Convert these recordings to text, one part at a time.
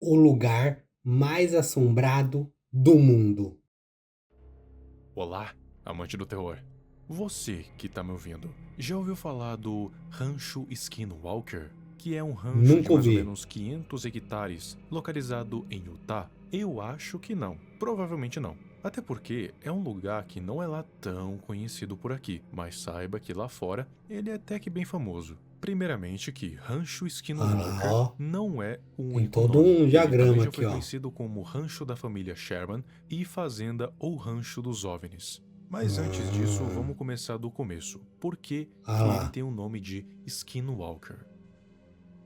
o lugar mais assombrado do mundo. Olá, amante do terror. Você que tá me ouvindo, já ouviu falar do Rancho Skinwalker? Que é um rancho de Nunca mais ou ouvi. menos 500 hectares, localizado em Utah? Eu acho que não. Provavelmente não. Até porque é um lugar que não é lá tão conhecido por aqui, mas saiba que lá fora ele é até que bem famoso. Primeiramente que Rancho Olha lá, Skinwalker ó. não é o Tem único todo nome. um Ele também diagrama já aqui, foi ó. conhecido como Rancho da Família Sherman e Fazenda ou Rancho dos OVNIs. Mas antes disso, Ah, vamos começar do começo. Por que, olha que ele lá. tem o nome de Skinwalker?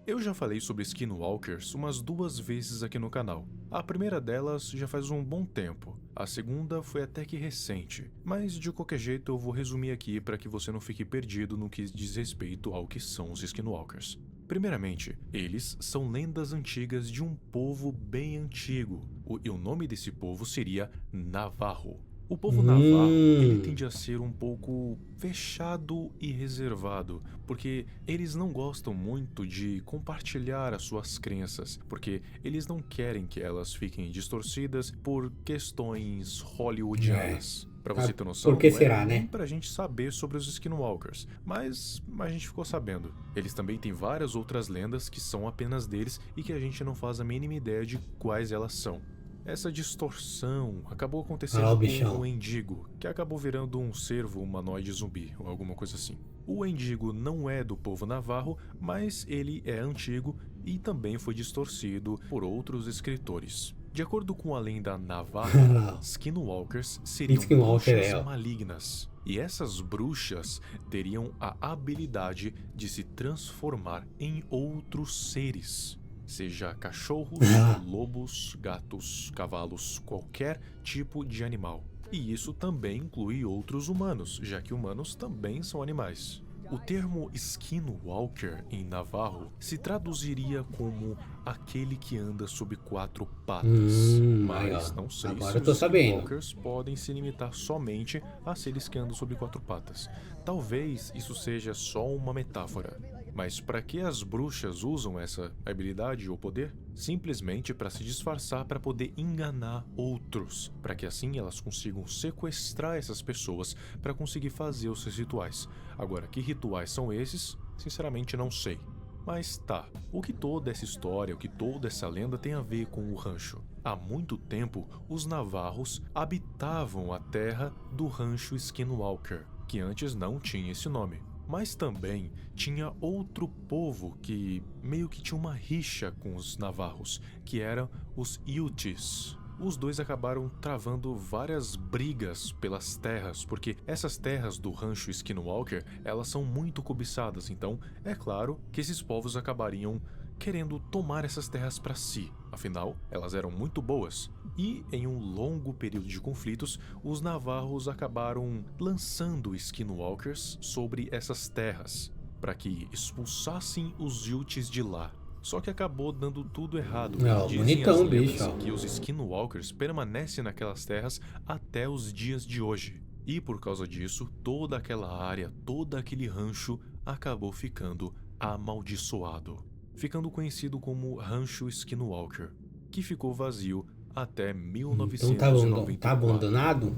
Eu já falei sobre Skinwalkers umas 2 vezes aqui no canal. A primeira delas já faz um bom tempo, a segunda foi até que recente, mas de qualquer jeito eu vou resumir aqui para que você não fique perdido no que diz respeito ao que são os Skinwalkers. Primeiramente, eles são lendas antigas de um povo bem antigo, e o nome desse povo seria Navarro. O povo navarro, ele Hum. tende a ser um pouco fechado e reservado, porque eles não gostam muito de compartilhar as suas crenças, porque eles não querem que elas fiquem distorcidas por questões É. hollywoodianas. Pra você Ah, ter por noção, que não era será, nem né? pra gente saber sobre os Skinwalkers, mas a gente ficou sabendo. Eles também têm várias outras lendas que são apenas deles e que a gente não faz a mínima ideia de quais elas são. Essa distorção acabou Olha lá o acontecendo com o bichão. Endigo, que acabou virando um cervo humanoide zumbi ou alguma coisa assim. O Endigo não é do povo navarro, mas ele é antigo e também foi distorcido por outros escritores. De acordo com a lenda Olha Navarro, lá, ó. Skinwalkers Um seriam Skinwalker bruxas é, ó. malignas, e essas bruxas teriam a habilidade de se transformar em outros seres. Seja cachorros, Ah, lobos, gatos, cavalos, qualquer tipo de animal. E isso também inclui outros humanos, já que humanos também são animais. O termo skinwalker em navarro se traduziria como aquele que anda sobre 4 patas. aí, Mas ó. não sei Agora se eu os tô sabendo. skinwalkers podem se limitar somente a seres que andam sobre 4 patas. Talvez isso seja só uma metáfora. Mas para que as bruxas usam essa habilidade ou poder? Simplesmente para se disfarçar para poder enganar outros, para que assim elas consigam sequestrar essas pessoas para conseguir fazer os seus rituais. Agora, que rituais são esses? Sinceramente não sei. Mas tá, o que toda essa história, o que toda essa lenda tem a ver com o rancho? Há muito tempo, os navarros habitavam a terra do rancho Skinwalker, que antes não tinha esse nome. Mas também tinha outro povo que meio que tinha uma rixa com os navarros, que eram os Utes. Os dois acabaram travando várias brigas pelas terras, porque essas terras do rancho Skinwalker, elas são muito cobiçadas, então é claro que esses povos acabariam querendo tomar essas terras para si. Afinal, elas eram muito boas. E em um longo período de conflitos, os navarros acabaram lançando skinwalkers sobre essas terras, para que expulsassem os Utes de lá. Só que acabou dando tudo errado e Ó, dizem as bonitão o bicho, lendas ó. que os skinwalkers permanecem naquelas terras até os dias de hoje. E por causa disso, toda aquela área, todo aquele rancho acabou ficando amaldiçoado, ficando conhecido como Rancho Skinwalker, que ficou vazio até Então tá 1994. abandonado?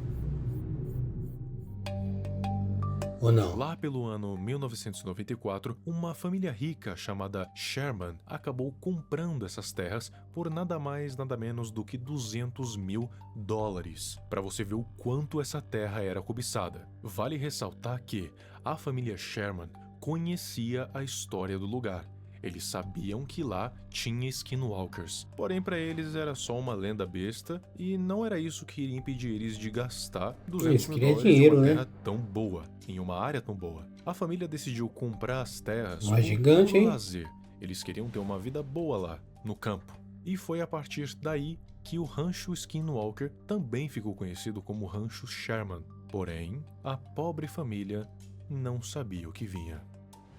Ou não? Lá pelo ano 1994, uma família rica chamada Sherman acabou comprando essas terras por nada mais nada menos do que 200 mil dólares, para você ver o quanto essa terra era cobiçada. Vale ressaltar que a família Sherman conhecia a história do lugar. Eles sabiam que lá tinha skinwalkers, porém para eles era só uma lenda besta e não era isso que iria impedir eles de gastar 200 Eles mil queriam dólares de uma dinheiro, né? terra tão boa, em uma área tão boa. A família decidiu comprar as terras Ó, por gigante, puro hein? lazer. Eles queriam ter uma vida boa lá, no campo. E foi a partir daí que o Rancho Skinwalker também ficou conhecido como Rancho Sherman. Porém, a pobre família não sabia o que vinha.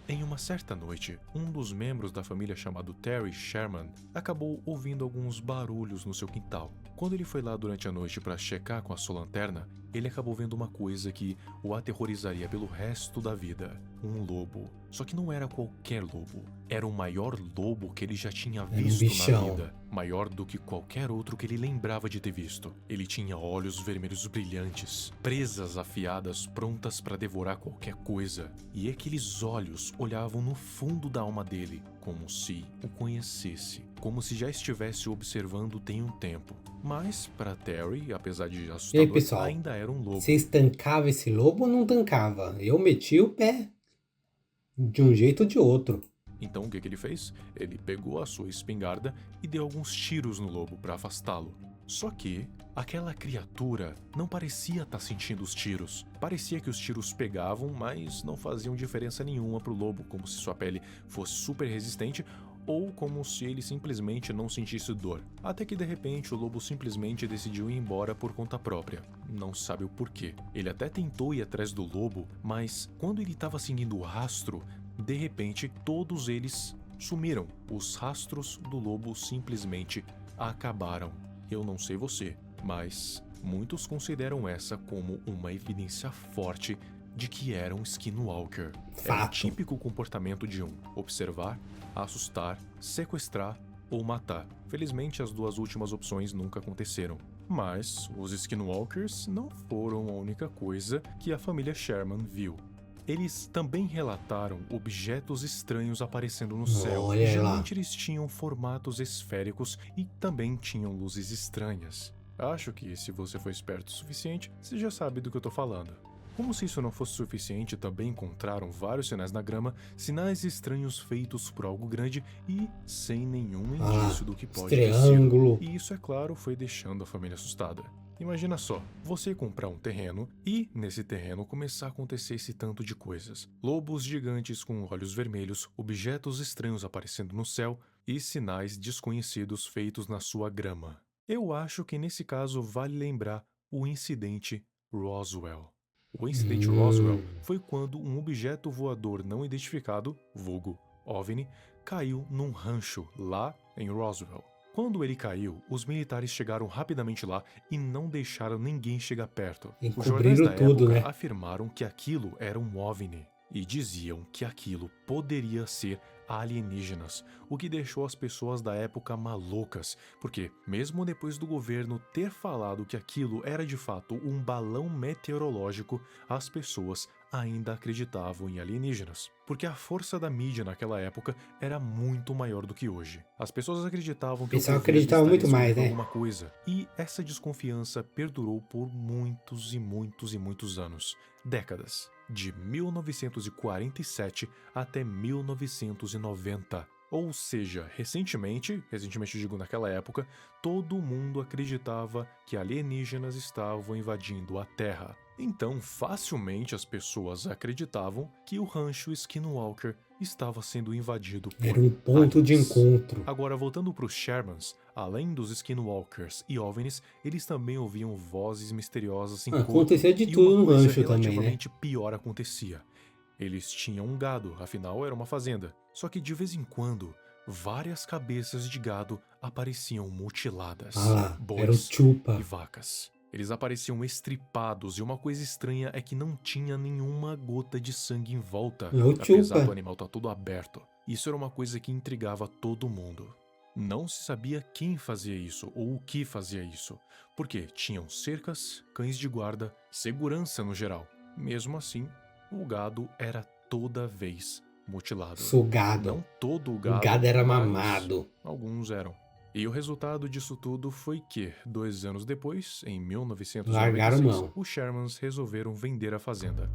Em uma certa noite, um dos membros da família chamado Terry Sherman acabou ouvindo alguns barulhos no seu quintal. Quando ele foi lá durante a noite para checar com a sua lanterna, ele acabou vendo uma coisa que o aterrorizaria pelo resto da vida: um lobo. Só que não era qualquer lobo. Era o maior lobo que ele já tinha um visto na bichão. vida. Maior do que qualquer outro que ele lembrava de ter visto. Ele tinha olhos vermelhos brilhantes, presas afiadas prontas para devorar qualquer coisa. E aqueles olhos olhavam no fundo da alma dele, como se o conhecesse. Como se já estivesse observando tem um tempo. Mas, para Terry, apesar de E aí, assustador, pessoal? ainda era um lobo. Vocês tancavam esse lobo ou não tancava? Eu meti o pé de um jeito ou de outro. Então o que ele fez? Ele pegou a sua espingarda e deu alguns tiros no lobo para afastá-lo. Só que aquela criatura não parecia estar sentindo os tiros. Parecia que os tiros pegavam, mas não faziam diferença nenhuma para o lobo, como se sua pele fosse super resistente ou como se ele simplesmente não sentisse dor. Até que de repente o lobo simplesmente decidiu ir embora por conta própria. Não sabe o porquê. Ele até tentou ir atrás do lobo, mas quando ele estava seguindo o rastro, de repente todos eles sumiram. Os rastros do lobo simplesmente acabaram. Eu não sei você, mas muitos consideram essa como uma evidência forte de que era um Skinwalker. Era o Fato. típico comportamento de um: observar, assustar, sequestrar ou matar. Felizmente, as duas últimas opções nunca aconteceram. Mas os Skinwalkers não foram a única coisa que a família Sherman viu. Eles também relataram objetos estranhos aparecendo no céu. Olha lá. Geralmente eles tinham formatos esféricos e também tinham luzes estranhas. Acho que, se você for esperto o suficiente, você já sabe do que eu tô falando. Como se isso não fosse suficiente, também encontraram vários sinais na grama, sinais estranhos feitos por algo grande e sem nenhum indício do que pode ter sido. Triângulo. E isso, é claro, foi deixando a família assustada. Imagina só, você comprar um terreno e, nesse terreno, começar a acontecer esse tanto de coisas. Lobos gigantes com olhos vermelhos, objetos estranhos aparecendo no céu e sinais desconhecidos feitos na sua grama. Eu acho que nesse caso vale lembrar o incidente Roswell. O incidente Roswell foi quando um objeto voador não identificado, vulgo OVNI, caiu num rancho lá em Roswell. Quando ele caiu, os militares chegaram rapidamente lá e não deixaram ninguém chegar perto. Os jornais Encobriram da tudo, época né? afirmaram que aquilo era um OVNI e diziam que aquilo poderia ser alienígenas, o que deixou as pessoas da época malucas, porque mesmo depois do governo ter falado que aquilo era de fato um balão meteorológico, as pessoas ainda acreditavam em alienígenas, porque a força da mídia naquela época era muito maior do que hoje. As pessoas acreditavam que o Pessoal governo acreditava estaria muito mais, escondendo né? alguma coisa, e essa desconfiança perdurou por muitos e muitos e muitos anos, décadas. De 1947 até 1990. Ou seja, recentemente eu digo naquela época, todo mundo acreditava que alienígenas estavam invadindo a Terra. Então, facilmente as pessoas acreditavam que o rancho Skinwalker estava sendo invadido por Era um ponto de aliens. encontro. Agora, voltando para os Shermans, além dos Skinwalkers e OVNIs, eles também ouviam vozes misteriosas em corpo, Acontecia de e tudo uma no coisa rancho também, né? relativamente pior acontecia. Eles tinham um gado, afinal era uma fazenda. Só que de vez em quando, várias cabeças de gado apareciam mutiladas. Ah lá, era o Bois Chupa. e vacas. Eles apareciam estripados e uma coisa estranha é que não tinha nenhuma gota de sangue em volta, É o apesar Chupa. do animal estar todo aberto. Isso era uma coisa que intrigava todo mundo. Não se sabia quem fazia isso ou o que fazia isso, porque tinham cercas, cães de guarda, segurança no geral. Mesmo assim, o gado era toda vez mutilado. Sugado. Não todo o O gado, gado era mas mamado. alguns eram. E o resultado disso tudo foi que, 2 anos depois, em Largaram 1996, mão. os Shermans resolveram vender a fazenda.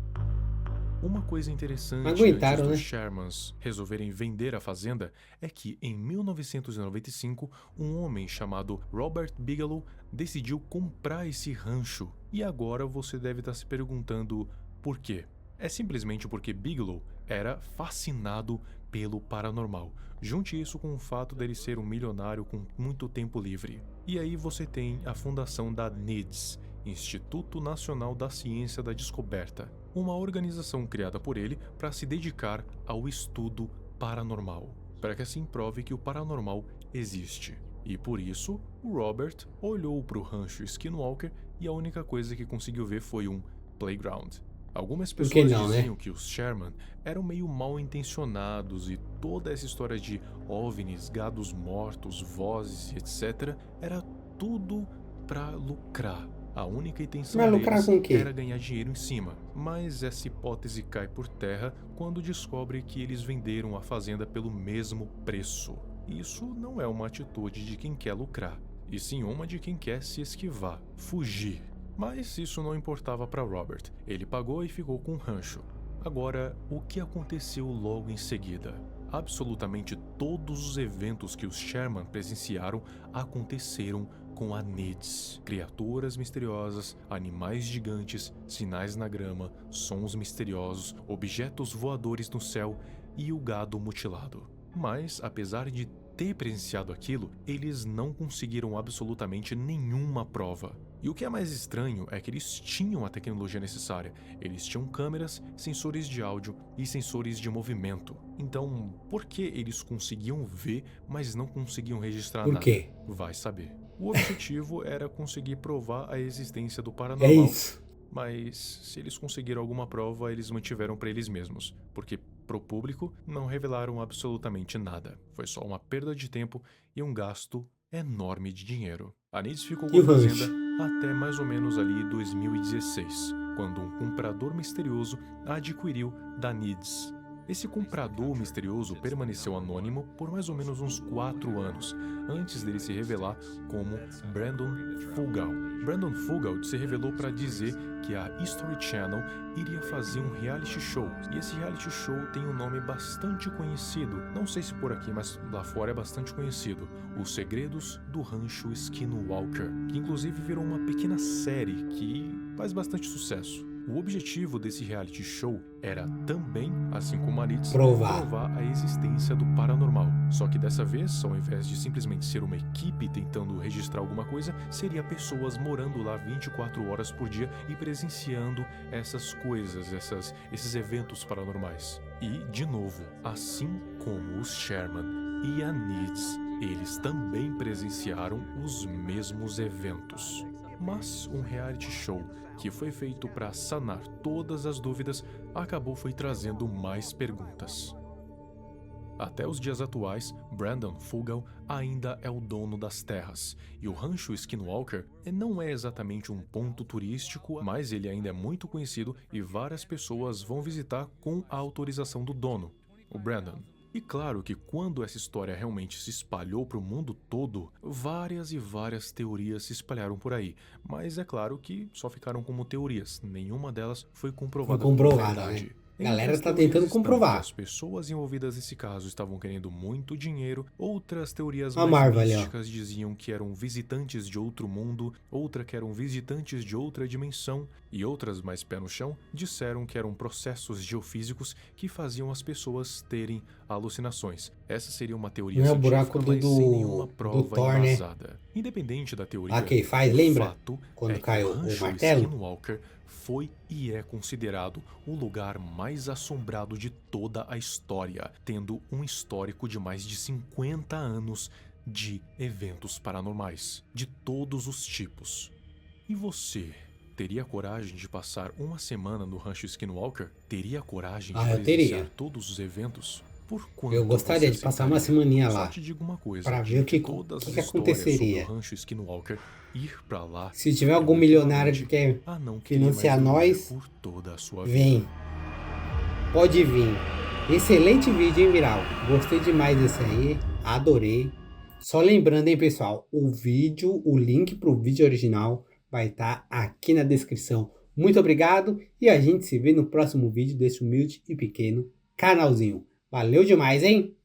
Uma coisa interessante Aguentaram, antes dos né? Shermans resolverem vender a fazenda é que, em 1995, um homem chamado Robert Bigelow decidiu comprar esse rancho. E agora você deve estar se perguntando por quê. É simplesmente porque Bigelow era fascinado pelo paranormal. Junte isso com o fato dele ser um milionário com muito tempo livre. E aí você tem a fundação da NIDS, Instituto Nacional da Ciência da Descoberta, uma organização criada por ele para se dedicar ao estudo paranormal, para que assim prove que o paranormal existe. E por isso, o Robert olhou para o rancho Skinwalker e a única coisa que conseguiu ver foi um playground. Algumas Por que pessoas não, né? diziam que os Sherman eram meio mal intencionados e toda essa história de OVNIs, gados mortos, vozes e etc. era tudo pra lucrar. A única intenção Vai lucrar deles com o quê? era ganhar dinheiro em cima, mas essa hipótese cai por terra quando descobre que eles venderam a fazenda pelo mesmo preço. Isso não é uma atitude de quem quer lucrar, e sim uma de quem quer se esquivar, fugir. Mas isso não importava para Robert. Ele pagou e ficou com o rancho. Agora, o que aconteceu logo em seguida? Absolutamente todos os eventos que os Sherman presenciaram aconteceram com a NIDS. Criaturas misteriosas, animais gigantes, sinais na grama, sons misteriosos, objetos voadores no céu e o gado mutilado. Mas, apesar de ter presenciado aquilo, eles não conseguiram absolutamente nenhuma prova. E o que é mais estranho é que eles tinham a tecnologia necessária. Eles tinham câmeras, sensores de áudio e sensores de movimento. Então, por que eles conseguiam ver, mas não conseguiam registrar Por nada? quê? Vai saber. O objetivo era conseguir provar a existência do É paranormal, isso. mas se eles conseguiram alguma prova, eles mantiveram para eles mesmos, porque pro público não revelaram absolutamente nada. Foi só uma perda de tempo e um gasto enorme de dinheiro. A NIDS ficou com E a o fazenda rancho? até mais ou menos ali 2016, quando um comprador misterioso a adquiriu da NIDS. Esse comprador misterioso permaneceu anônimo por mais ou menos uns 4 anos, antes dele se revelar como Brandon Fugal. Brandon Fugal se revelou para dizer que a History Channel iria fazer um reality show, e esse reality show tem um nome bastante conhecido, não sei se por aqui, mas lá fora é bastante conhecido, Os Segredos do Rancho Skinwalker, que inclusive virou uma pequena série que faz bastante sucesso. O objetivo desse reality show era também, assim como a NIDS, provar a existência do paranormal. Só que dessa vez, ao invés de simplesmente ser uma equipe tentando registrar alguma coisa, seria pessoas morando lá 24 horas por dia e presenciando essas coisas, esses eventos paranormais. E, de novo, assim como os Sherman e a NIDS, eles também presenciaram os mesmos eventos. Mas um reality show que foi feito para sanar todas as dúvidas acabou trazendo mais perguntas. Até os dias atuais, Brandon Fugal ainda é o dono das terras, e o rancho Skinwalker não é exatamente um ponto turístico, mas ele ainda é muito conhecido e várias pessoas vão visitar com a autorização do dono, o Brandon. E claro que quando essa história realmente se espalhou para o mundo todo, várias e várias teorias se espalharam por aí. Mas é claro que só ficaram como teorias, nenhuma delas foi comprovada como verdade. Né? A Entre galera as tá teorias tentando estão comprovar. que as pessoas envolvidas nesse caso estavam querendo muito dinheiro, outras teorias A mais Marvel, místicas diziam que eram visitantes de outro mundo, outra que eram visitantes de outra dimensão, e outras mais pé no chão disseram que eram processos geofísicos que faziam as pessoas terem alucinações. Essa seria uma teoria Não é o científica, buraco mas sem nenhuma do prova Thor, né? embasada. Independente da teoria, Ah, quem faz, o lembra? fato Quando é que cai o o rancho martelo? Skinwalker foi e é considerado o lugar mais assombrado de toda a história, tendo um histórico de mais de 50 anos de eventos paranormais, de todos os tipos. E você, teria coragem de passar uma semana no rancho Skinwalker? Teria coragem de Ah, eu presenciar teria. todos os eventos? Por quanto Eu gostaria você de passar uma aceitaria? semaninha Só lá te digo uma coisa, para ver de o que todas as que histórias sobre o aconteceria. rancho Skinwalker, ir pra lá Se tiver é algum o milionário que equivalente quer a não querer financiar mais dormir nós, por toda a sua vem. vida. Pode vir. Excelente vídeo, hein, Viral? Gostei demais desse aí. Adorei. Só lembrando, hein, pessoal, o link pro vídeo original vai estar aqui na descrição. Muito obrigado e a gente se vê no próximo vídeo desse humilde e pequeno canalzinho. Valeu demais, hein?